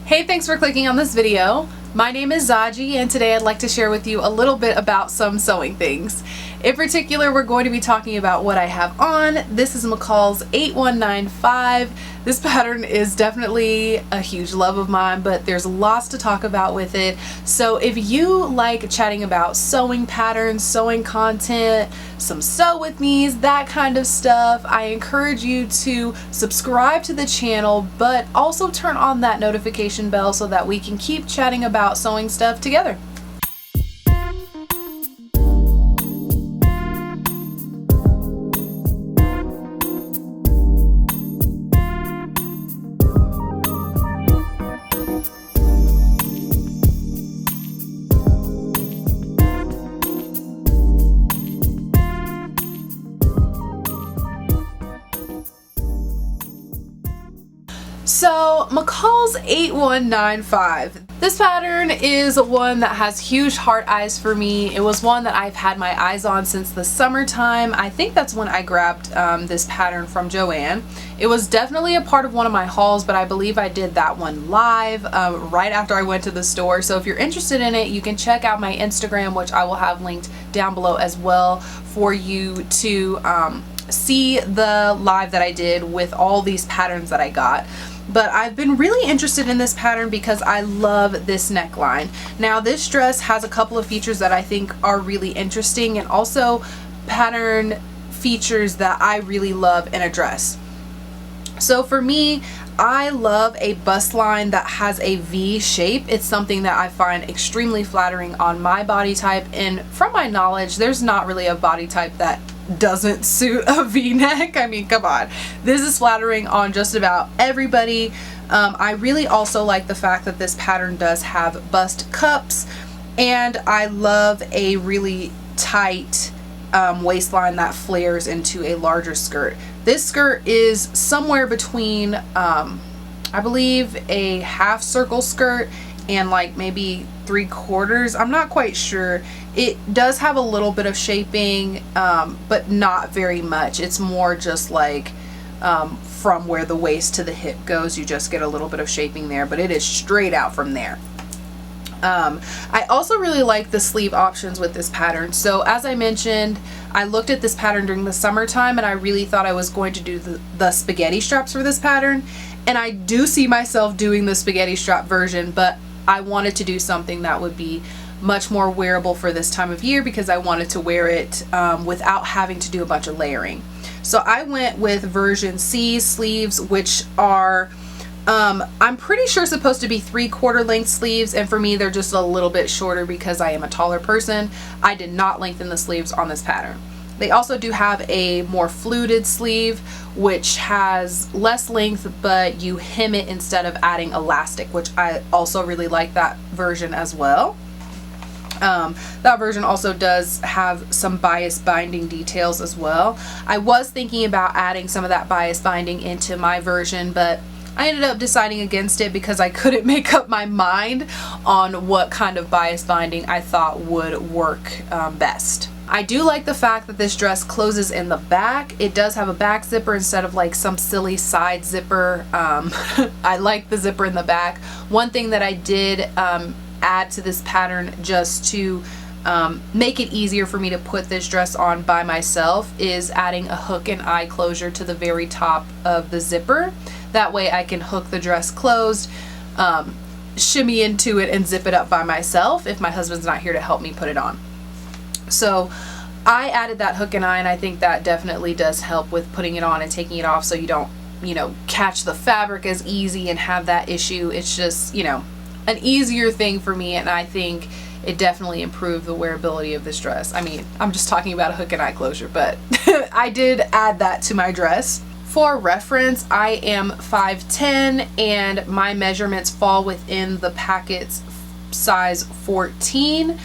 Hey, thanks for clicking on this video. My name is Zaji, and today I'd like to share with you a little bit about some sewing things. In particular, we're going to be talking about what I have on. This is McCall's 8195. This pattern is definitely a huge love of mine, but there's lots to talk about with it. So if you like chatting about sewing patterns, sewing content, some sew with me's, that kind of stuff, I encourage you to subscribe to the channel, but also turn on that notification bell so that we can keep chatting about sewing stuff together. So McCall's 8195. This pattern is one that has huge heart eyes for me. It was one that I've had my eyes on since the summertime. I think that's when I grabbed this pattern from Joann. It was definitely a part of one of my hauls, but I believe I did that one live right after I went to the store. So if you're interested in it, you can check out my Instagram, which I will have linked down below as well for you to see the live that I did with all these patterns that I got. But I've been really interested in this pattern because I love this neckline. Now this dress has a couple of features that I think are really interesting, and also pattern features that I really love in a dress. So for me, I love a bust line that has a V shape. It's something that I find extremely flattering on my body type, and from my knowledge, there's not really a body type that doesn't suit a V-neck. I mean, come on. This is flattering on just about everybody. I really also like the fact that this pattern does have bust cups, and I love a really tight waistline that flares into a larger skirt. This skirt is somewhere between I believe a half circle skirt and like maybe 3/4. I'm not quite sure. It does have a little bit of shaping, but not very much. It's more just like from where the waist to the hip goes, you just get a little bit of shaping there, but it is straight out from there. I also really like the sleeve options with this pattern. So as I mentioned, I looked at this pattern during the summertime, and I really thought I was going to do the spaghetti straps for this pattern, and I do see myself doing the spaghetti strap version, but I wanted to do something that would be much more wearable for this time of year because I wanted to wear it without having to do a bunch of layering. So I went with version C sleeves, which are I'm pretty sure supposed to be 3/4 length sleeves, and for me they're just a little bit shorter because I am a taller person. I did not lengthen the sleeves on this pattern. They also do have a more fluted sleeve, which has less length, but you hem it instead of adding elastic, which I also really like that version as well. That version also does have some bias binding details as well. I was thinking about adding some of that bias binding into my version, but I ended up deciding against it because I couldn't make up my mind on what kind of bias binding I thought would work best. I do like the fact that this dress closes in the back. It does have a back zipper instead of like some silly side zipper. I like the zipper in the back. One thing that I did add to this pattern just to make it easier for me to put this dress on by myself is adding a hook and eye closure to the very top of the zipper. That way I can hook the dress closed, shimmy into it, and zip it up by myself if my husband's not here to help me put it on. So I added that hook and eye, and I think that definitely does help with putting it on and taking it off so you don't, catch the fabric as easy and have that issue. It's just, an easier thing for me, and I think it definitely improved the wearability of this dress. I mean, I'm just talking about a hook and eye closure, but I did add that to my dress. For reference, I am 5'10", and my measurements fall within the packet's size 14,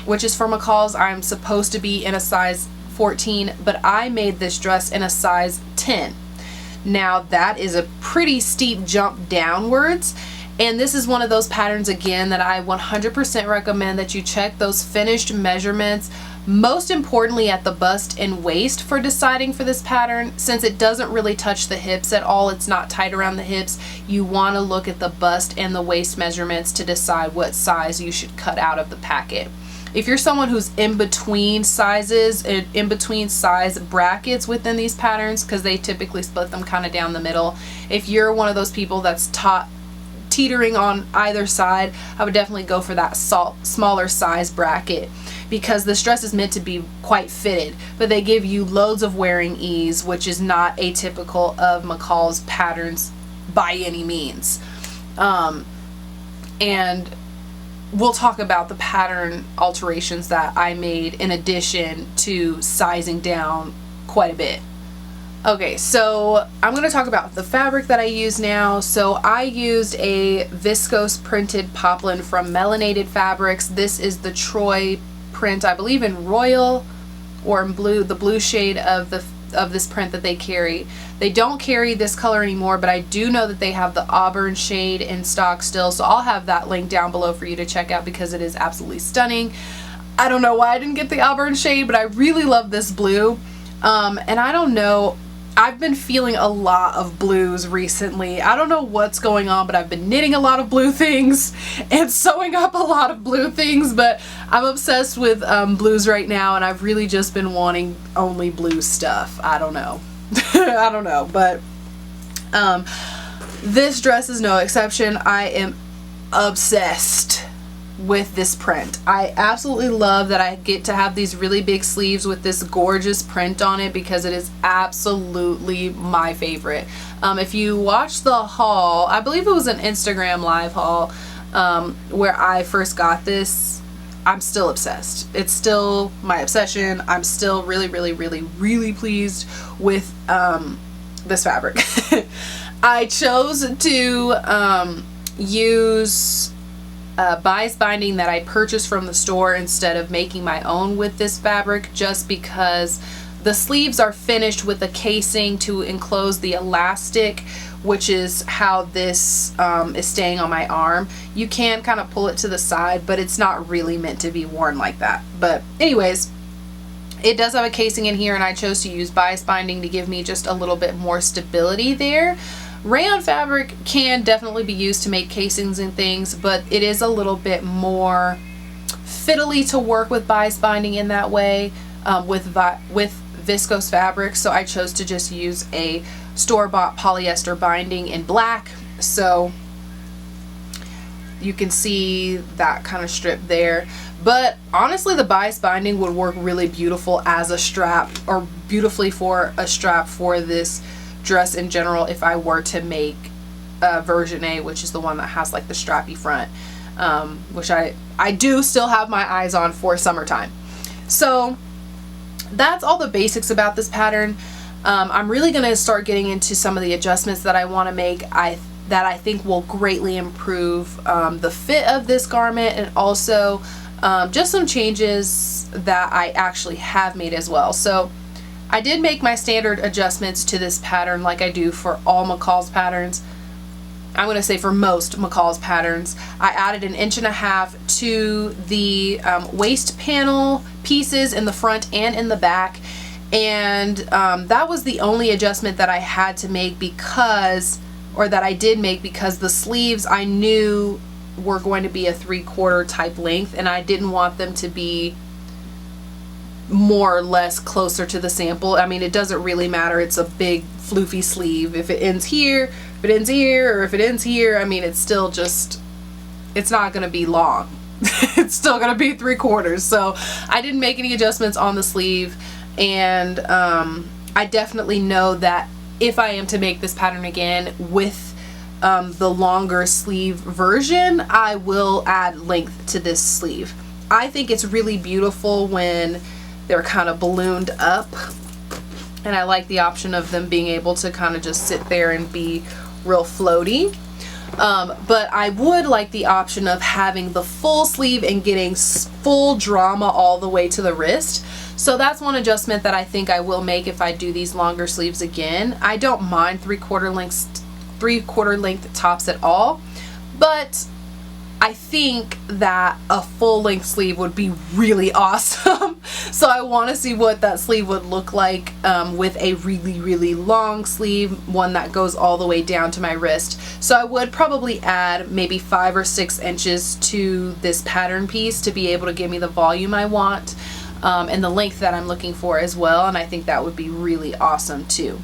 which is for McCall's. I'm supposed to be in a size 14, but I made this dress in a size 10. Now that is a pretty steep jump downwards, And this is one of those patterns again that I 100% recommend that you check those finished measurements, most importantly at the bust and waist for deciding for this pattern. Since it doesn't really touch the hips at all, it's not tight around the hips, you want to look at the bust and the waist measurements to decide what size you should cut out of the packet. If you're someone who's in between sizes, in between size brackets within these patterns, because they typically split them kind of down the middle, if you're one of those people that's teetering on either side, I would definitely go for that smaller size bracket, because this dress is meant to be quite fitted, but they give you loads of wearing ease, which is not atypical of McCall's patterns by any means. And we'll talk about the pattern alterations that I made in addition to sizing down quite a bit. Okay, so I'm going to talk about the fabric that I use now. So I used a viscose printed poplin from Melanated Fabrics. This is the Troy print, I believe in royal or in blue, the blue shade of this print that they carry. They don't carry this color anymore, but I do know that they have the auburn shade in stock still, so I'll have that link down below for you to check out because it is absolutely stunning. I don't know why I didn't get the auburn shade, but I really love this blue. And I don't know, I've been feeling a lot of blues recently. I don't know what's going on, but I've been knitting a lot of blue things and sewing up a lot of blue things, but I'm obsessed with blues right now, and I've really just been wanting only blue stuff. I don't know. I don't know, but this dress is no exception. I am obsessed with this print. I absolutely love that I get to have these really big sleeves with this gorgeous print on it because it is absolutely my favorite. If you watch the haul, I believe it was an Instagram live haul where I first got this, I'm still obsessed. It's still my obsession. I'm still really, really, really, really pleased with this fabric. I chose to use bias binding that I purchased from the store instead of making my own with this fabric, just because the sleeves are finished with a casing to enclose the elastic, which is how this is staying on my arm. You can kind of pull it to the side, but it's not really meant to be worn like that. But anyways, it does have a casing in here, and I chose to use bias binding to give me just a little bit more stability there. Rayon fabric can definitely be used to make casings and things, but it is a little bit more fiddly to work with bias binding in that way with viscose fabric. So I chose to just use a store-bought polyester binding in black. So you can see that kind of strip there. But honestly, the bias binding would work really beautiful as a strap, or beautifully for a strap for this dress in general if I were to make version A, which is the one that has like the strappy front, which I do still have my eyes on for summertime. So that's all the basics about this pattern. I'm really going to start getting into some of the adjustments that I want to make that I think will greatly improve the fit of this garment, and also just some changes that I actually have made as well. So I did make my standard adjustments to this pattern like I do for all McCall's patterns. I'm going to say for most McCall's patterns. I added 1.5 inches to the waist panel pieces in the front and in the back, and that was the only adjustment that I had to make because the sleeves I knew were going to be a 3/4 type length, and I didn't want them to be more or less closer to the sample. I mean, it doesn't really matter. It's a big floofy sleeve. If it ends here, if it ends here, or if it ends here, I mean, it's still just, it's not going to be long. It's still going to be 3/4. So I didn't make any adjustments on the sleeve, and I definitely know that if I am to make this pattern again with the longer sleeve version, I will add length to this sleeve. I think it's really beautiful when they're kind of ballooned up, and I like the option of them being able to kind of just sit there and be real floaty. But I would like the option of having the full sleeve and getting full drama all the way to the wrist. So that's one adjustment that I think I will make if I do these longer sleeves again. I don't mind 3/4 length tops at all, but I think that a full-length sleeve would be really awesome. So I want to see what that sleeve would look like with a really long sleeve, one that goes all the way down to my wrist. So I would probably add maybe 5 or 6 inches to this pattern piece to be able to give me the volume I want and the length that I'm looking for as well, and I think that would be really awesome too.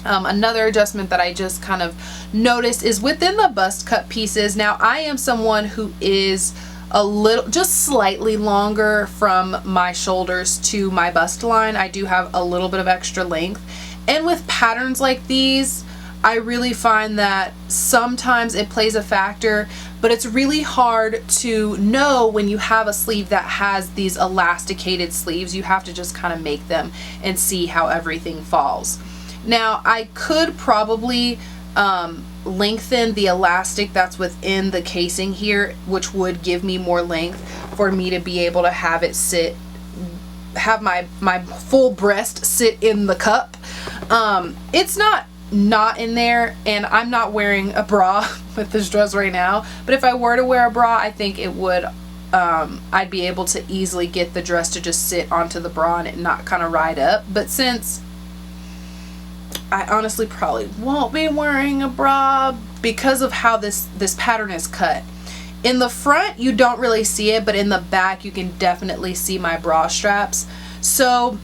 Another adjustment that I just kind of noticed is within the bust cut pieces. Now I am someone who is a little, just slightly longer from my shoulders to my bust line. I do have a little bit of extra length, and with patterns like these I really find that sometimes it plays a factor, but it's really hard to know when you have a sleeve that has these elasticated sleeves. You have to just kind of make them and see how everything falls. Now I could probably lengthen the elastic that's within the casing here, which would give me more length for me to be able to have it sit, have my full breast sit in the cup. It's not in there, and I'm not wearing a bra with this dress right now, but if I were to wear a bra, I think it would I'd be able to easily get the dress to just sit onto the bra and it not kind of ride up. But since I honestly probably won't be wearing a bra because of how this pattern is cut. In the front you don't really see it, but in the back you can definitely see my bra straps. So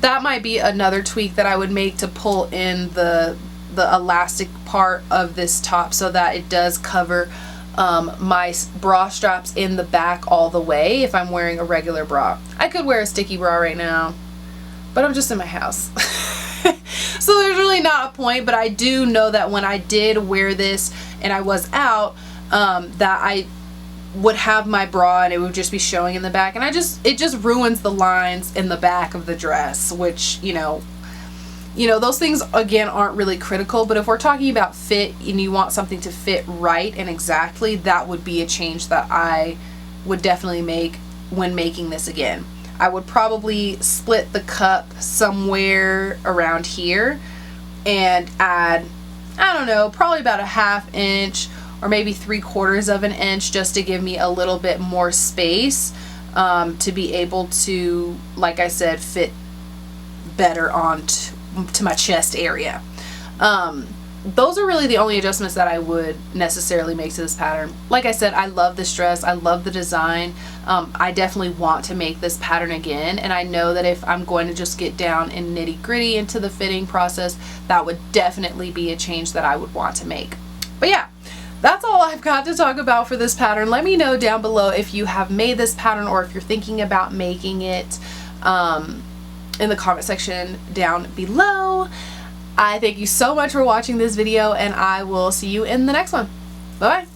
that might be another tweak that I would make to pull in the elastic part of this top so that it does cover my bra straps in the back all the way if I'm wearing a regular bra. I could wear a sticky bra right now, but I'm just in my house. So there's really not a point, but I do know that when I did wear this and I was out, that I would have my bra and it would just be showing in the back, and it just ruins the lines in the back of the dress, which, you know, those things again aren't really critical, but if we're talking about fit and you want something to fit right and exactly, that would be a change that I would definitely make when making this again. I would probably split the cup somewhere around here and add, I don't know, probably about a 1/2 inch or maybe 3/4 of an inch just to give me a little bit more space to be able to, like I said, fit better onto my chest area. Those are really the only adjustments that I would necessarily make to this pattern. Like I said, I love this dress. I love the design. I definitely want to make this pattern again, and I know that if I'm going to just get down and nitty gritty into the fitting process, that would definitely be a change that I would want to make. But yeah, that's all I've got to talk about for this pattern. Let me know down below if you have made this pattern or if you're thinking about making it in the comment section down below. I thank you so much for watching this video, and I will see you in the next one. Bye-bye.